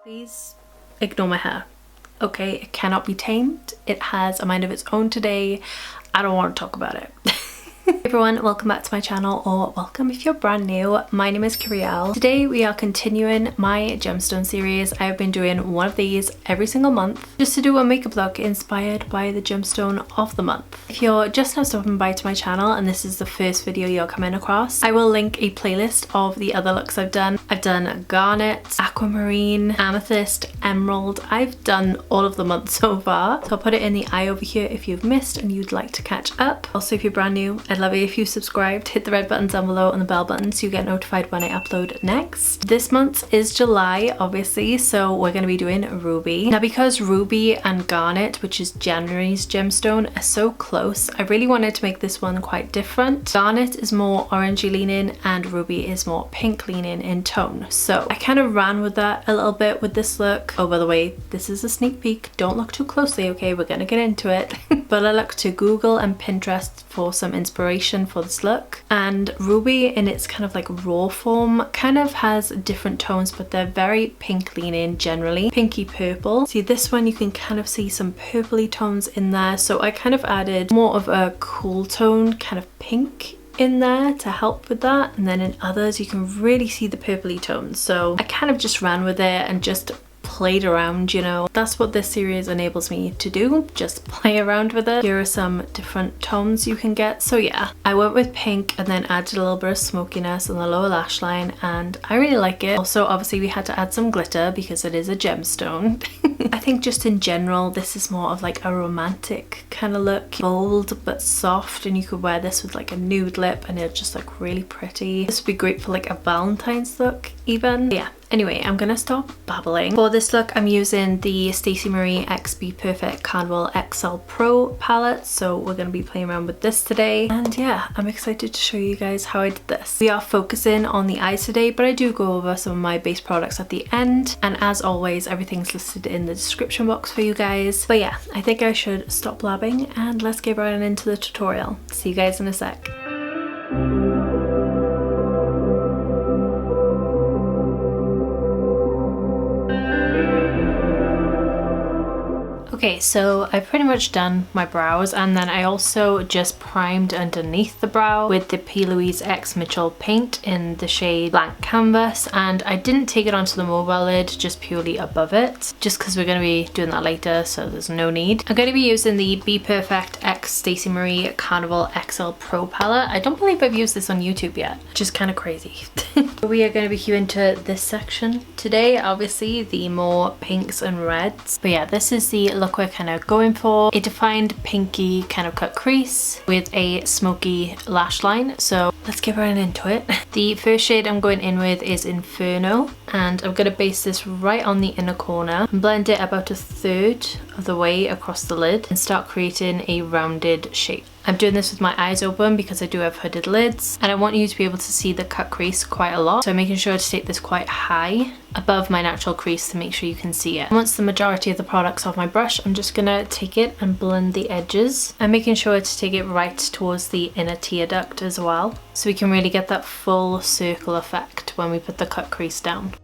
Please ignore my hair. Okay, it cannot be tamed. It has a mind of its own today. I don't want to talk about it. Hey everyone, welcome back to my channel, or welcome if you're brand new. My name is Kyrielle. Today we are continuing my gemstone series. I've been doing one of these every single month just to do a makeup look inspired by the gemstone of the month. If you're just now stopping by to my channel and this is the first video you're coming across, I will link a playlist of the other looks I've done. I've done garnet, aquamarine, amethyst, emerald. I've done all of the months so far. So I'll put it in the eye over here if you've missed and you'd like to catch up. Also, if you're brand new, I'd love it if you subscribed, hit the red buttons down below and the bell button so you get notified when I upload next. This month is July, obviously, so we're going to be doing ruby. Now, because ruby and garnet, which is January's gemstone, are so close, I really wanted to make this one quite different. Garnet is more orangey leaning and ruby is more pink leaning in tone. So I kind of ran with that a little bit with this look. Oh, by the way, this is a sneak peek. Don't look too closely, okay? We're going to get into it. But I looked to Google and Pinterest for some inspiration for this look, and ruby in its kind of like raw form kind of has different tones, but they're very pink leaning, generally pinky purple. See, this one you can kind of see some purpley tones in there, so I kind of added more of a cool tone kind of pink in there to help with that, and then in others you can really see the purpley tones. So I kind of just ran with it and just played around, you know. That's what this series enables me to do, just play around with it. Here are some different tones you can get. So yeah, I went with pink and then added a little bit of smokiness on the lower lash line, and I really like it. Also, obviously we had to add some glitter because it is a gemstone. I think just in general this is more of like a romantic kind of look, bold but soft, and you could wear this with like a nude lip and it'll just look really pretty. This would be great for like a Valentine's look even. Yeah. Anyway, I'm gonna stop babbling. For this look, I'm using the Stacey Marie X Be Perfect Carnival XL Pro palette, so we're gonna be playing around with this today. And yeah, I'm excited to show you guys how I did this. We are focusing on the eyes today, but I do go over some of my base products at the end. And as always, everything's listed in the description box for you guys. But yeah, I think I should stop blabbing and let's get right into the tutorial. See you guys in a sec. Okay, so I've pretty much done my brows, and then I also just primed underneath the brow with the P. Louise X Mitchell paint in the shade Blank Canvas, and I didn't take it onto the mobile lid, just purely above it, just because we're going to be doing that later, so there's no need. I'm going to be using the Be Perfect X Stacey Marie Carnival XL Pro palette. I don't believe I've used this on YouTube yet, which is kind of crazy. We are going to be here into this section today, obviously the more pinks and reds. But yeah, this is the look we're kind of going for. A defined pinky kind of cut crease with a smoky lash line. So let's get right into it. The first shade I'm going in with is Inferno, and I'm going to base this right on the inner corner and blend it about a third of the way across the lid and start creating a rounded shape. I'm doing this with my eyes open because I do have hooded lids, and I want you to be able to see the cut crease quite a lot. So I'm making sure to take this quite high above my natural crease to make sure you can see it. Once the majority of the product's off my brush, I'm just gonna take it and blend the edges. I'm making sure to take it right towards the inner tear duct as well, so we can really get that full circle effect when we put the cut crease down.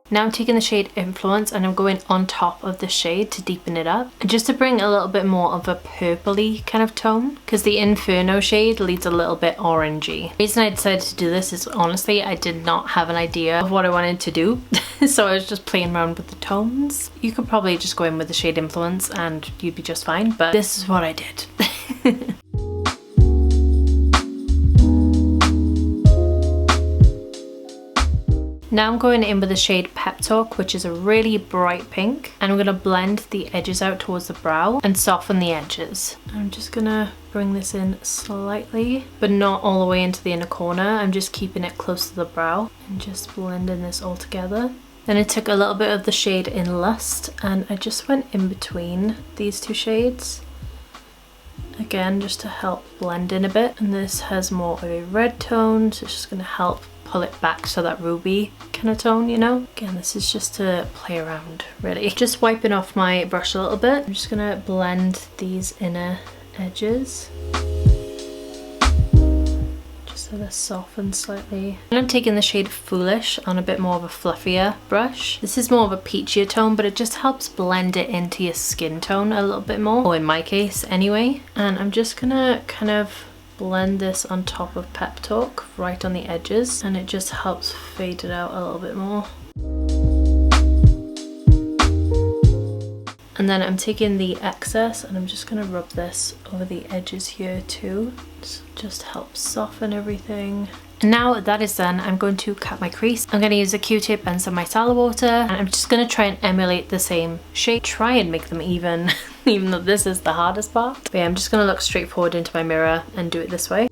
Now I'm taking the shade Influence and I'm going on top of the shade to deepen it up, just to bring a little bit more of a purpley kind of tone, because the Inferno shade leads a little bit orangey. The reason I decided to do this is honestly I did not have an idea of what I wanted to do, so I was just playing around with the tones. You could probably just go in with the shade Influence and you'd be just fine, but this is what I did. Now I'm going in with the shade Pep Talk, which is a really bright pink, and I'm going to blend the edges out towards the brow and soften the edges. I'm just going to bring this in slightly, but not all the way into the inner corner. I'm just keeping it close to the brow and just blending this all together. Then I took a little bit of the shade in Lust and I just went in between these two shades. Again, just to help blend in a bit. And this has more of a red tone, so it's just going to help pull it back to that ruby kind of tone, you know. Again, this is just to play around, really. Just wiping off my brush a little bit. I'm just gonna blend these inner edges. Just so they're softened slightly. And I'm taking the shade Foolish on a bit more of a fluffier brush. This is more of a peachier tone, but it just helps blend it into your skin tone a little bit more, or in my case anyway. And I'm just gonna kind of blend this on top of Pep Talk right on the edges, and it just helps fade it out a little bit more. And then I'm taking the excess and I'm just gonna rub this over the edges here too. This just helps soften everything. And now that is done, I'm going to cut my crease. I'm gonna use a Q-tip and some micellar water, and I'm just gonna try and emulate the same shape, try and make them even, even though this is the hardest part. But yeah, I'm just gonna look straight forward into my mirror and do it this way.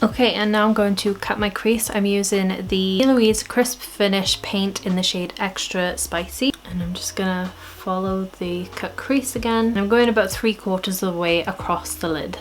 Okay, and now I'm going to cut my crease. I'm using the Louise Crisp Finish paint in the shade Extra Spicy. And I'm just gonna follow the cut crease again. And I'm going about 3/4 of the way across the lid.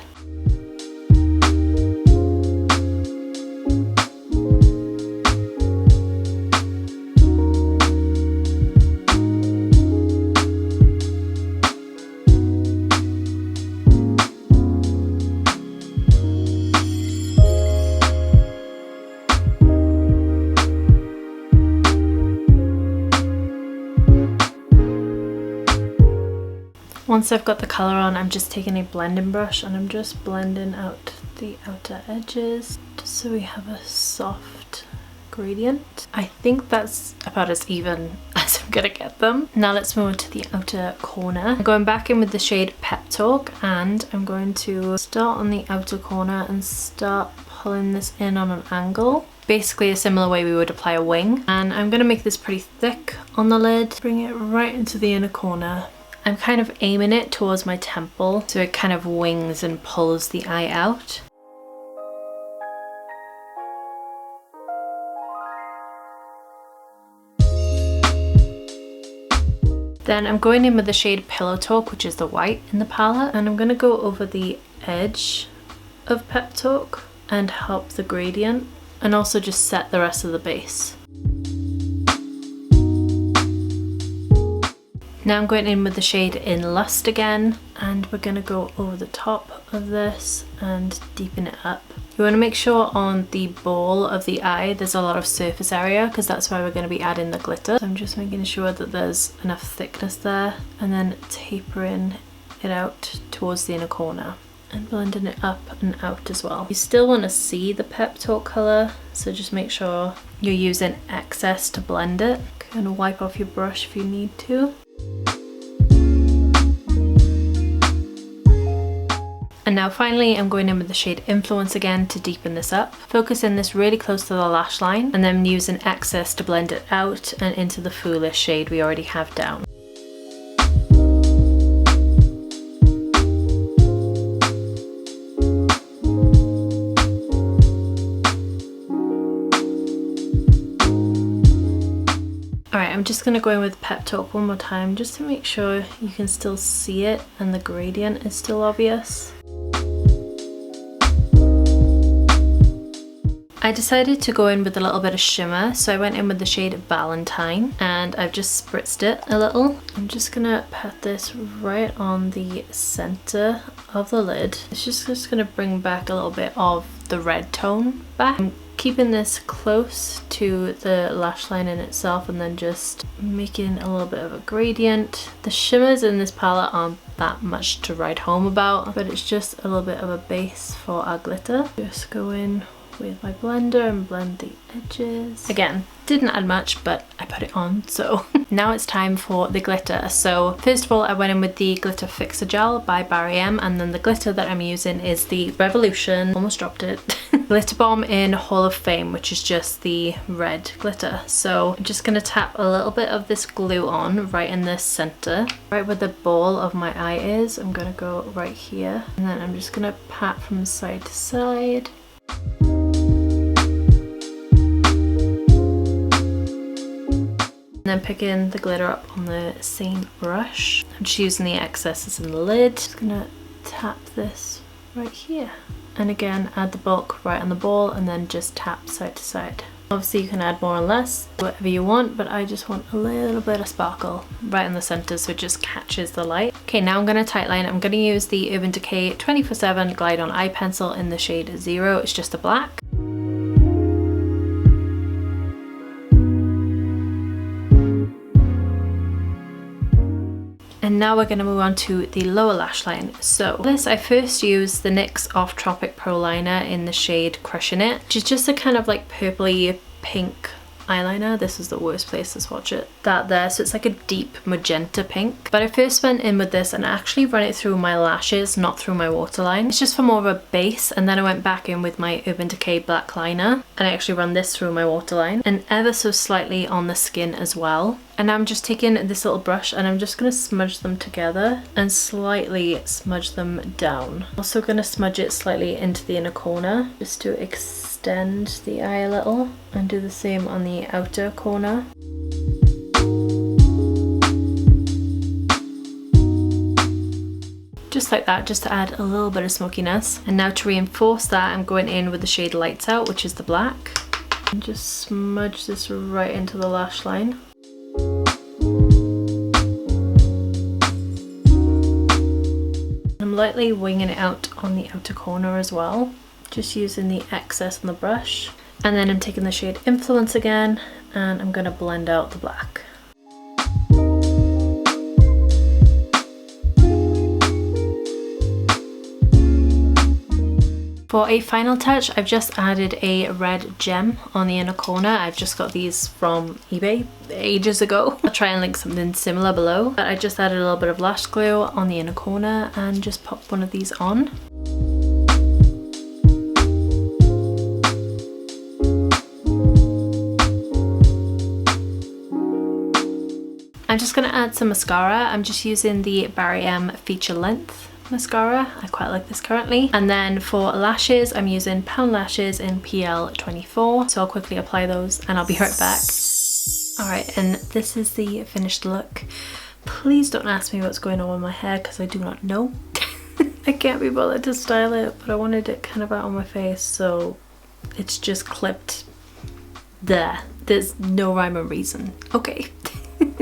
Once I've got the colour on, I'm just taking a blending brush and I'm just blending out the outer edges just so we have a soft gradient. I think that's about as even as I'm gonna get them. Now let's move to the outer corner. I'm going back in with the shade Pep Talk, and I'm going to start on the outer corner and start pulling this in on an angle. Basically a similar way we would apply a wing. And I'm gonna make this pretty thick on the lid, bring it right into the inner corner. I'm kind of aiming it towards my temple so it kind of wings and pulls the eye out. Then I'm going in with the shade Pillow Talk, which is the white in the palette, and I'm going to go over the edge of Pep Talk and help the gradient, and also just set the rest of the base. Now I'm going in with the shade in Lust again, and we're going to go over the top of this and deepen it up. You want to make sure on the ball of the eye there's a lot of surface area, because that's why we're going to be adding the glitter. So I'm just making sure that there's enough thickness there, and then tapering it out towards the inner corner and blending it up and out as well. You still want to see the Pep Talk colour, so just make sure you're using excess to blend it. Kind of wipe off your brush if you need to. And now finally I'm going in with the shade Influence again to deepen this up. Focusing this really close to the lash line, and then using excess to blend it out and into the Foolish shade we already have down. Alright, I'm just going to go in with Pep Talk one more time just to make sure you can still see it and the gradient is still obvious. I decided to go in with a little bit of shimmer, so I went in with the shade Valentine and I've just spritzed it a little. I'm just gonna pat this right on the center of the lid. It's just gonna bring back a little bit of the red tone back. I'm keeping this close to the lash line in itself and then just making a little bit of a gradient. The shimmers in this palette aren't that much to write home about, but it's just a little bit of a base for our glitter. Just go in with my blender and blend the edges. Again, didn't add much, but I put it on, so. Now it's time for the glitter. So first of all, I went in with the Glitter Fixer Gel by Barry M, and then the glitter that I'm using is the Revolution, almost dropped it, Glitter Bomb in Hall of Fame, which is just the red glitter. So I'm just gonna tap a little bit of this glue on right in the center, right where the ball of my eye is. I'm gonna go right here, and then I'm just gonna pat from side to side. And then picking the glitter up on the same brush. I'm just using the excesses in the lid. Just gonna tap this right here. And again, add the bulk right on the ball and then just tap side to side. Obviously you can add more or less, whatever you want, but I just want a little bit of sparkle right in the center so it just catches the light. Okay, now I'm gonna tightline. I'm gonna use the Urban Decay 24/7 Glide On Eye Pencil in the shade 0. It's just a black. And now we're going to move on to the lower lash line. So this, I first used the NYX Off Tropic Pro Liner in the shade Crushing It, which is just a kind of like purpley pink eyeliner. This is the worst place to swatch it. That there, so it's like a deep magenta pink. But I first went in with this and actually run it through my lashes, not through my waterline. It's just for more of a base, and then I went back in with my Urban Decay black liner and I actually run this through my waterline and ever so slightly on the skin as well. And I'm just taking this little brush and I'm just going to smudge them together and slightly smudge them down. Also going to smudge it slightly into the inner corner just to extend the eye a little, and do the same on the outer corner. Just like that, just to add a little bit of smokiness. And now to reinforce that, I'm going in with the shade Lights Out, which is the black. And just smudge this right into the lash line. I'm lightly winging it out on the outer corner as well, just using the excess on the brush. And then I'm taking the shade Influence again and I'm going to blend out the black. For a final touch, I've just added a red gem on the inner corner. I've just got these from eBay ages ago. I'll try and link something similar below. But I just added a little bit of lash glue on the inner corner and just popped one of these on. I'm just going to add some mascara. I'm just using the Barry M Feature Length mascara. I quite like this currently. And then for lashes, I'm using Pound Lashes in PL24. So I'll quickly apply those and I'll be right back. Alright, and this is the finished look. Please don't ask me what's going on with my hair because I do not know. I can't be bothered to style it, but I wanted it kind of out on my face, so it's just clipped there. There's no rhyme or reason. Okay.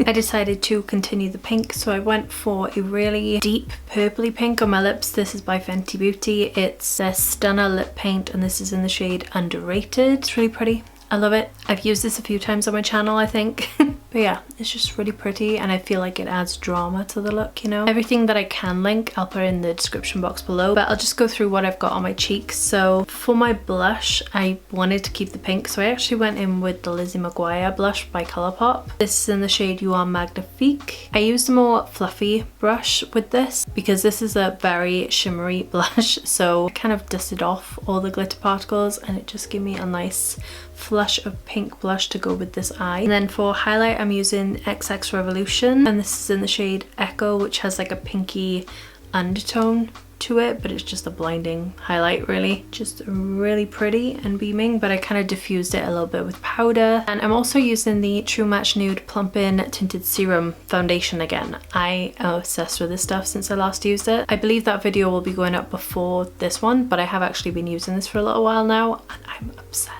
I decided to continue the pink, so I went for a really deep purpley pink on my lips. This is by Fenty Beauty. It's a Stunna lip paint and this is in the shade Underrated. It's really pretty. I love it. I've used this a few times on my channel, I think. But yeah, it's just really pretty and I feel like it adds drama to the look, you know. Everything that I can link, I'll put in the description box below, but I'll just go through what I've got on my cheeks. So for my blush, I wanted to keep the pink, so I actually went in with the Lizzie McGuire blush by Colourpop. This is in the shade You Are Magnifique. I used a more fluffy brush with this because this is a very shimmery blush, so I kind of dusted off all the glitter particles and it just gave me a nice flush of pink blush to go with this eye. And then for highlight, I'm using XX Revolution and this is in the shade Echo, which has like a pinky undertone to it, but it's just a blinding highlight really. Just really pretty and beaming, but I kind of diffused it a little bit with powder. And I'm also using the True Match Nude Plump In Tinted Serum foundation again. I am obsessed with this stuff since I last used it. I believe that video will be going up before this one, but I have actually been using this for a little while now and I'm obsessed.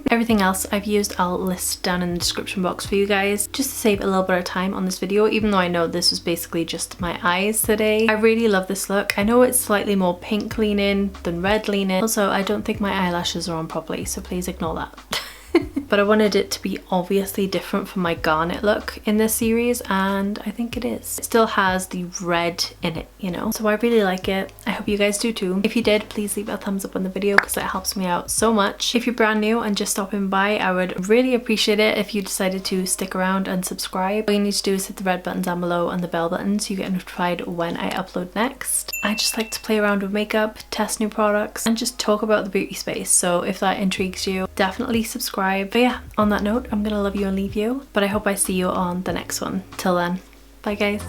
Everything else I've used I'll list down in the description box for you guys, just to save a little bit of time on this video, even though I know this was basically just my eyes today. I really love this look. I know it's slightly more pink leaning than red leaning. Also, I don't think my eyelashes are on properly, so please ignore that. But I wanted it to be obviously different from my garnet look in this series, and I think it is. It still has the red in it, you know, so I really like it. I hope you guys do too. If you did, please leave a thumbs up on the video because it helps me out so much. If you're brand new and just stopping by, I would really appreciate it if you decided to stick around and subscribe. All you need to do is hit the red button down below and the bell button so you get notified when I upload next. I just like to play around with makeup, test new products, and just talk about the beauty space, so if that intrigues you, definitely subscribe. But yeah, on that note, I'm gonna love you and leave you, but I hope I see you on the next one. Till then, bye guys.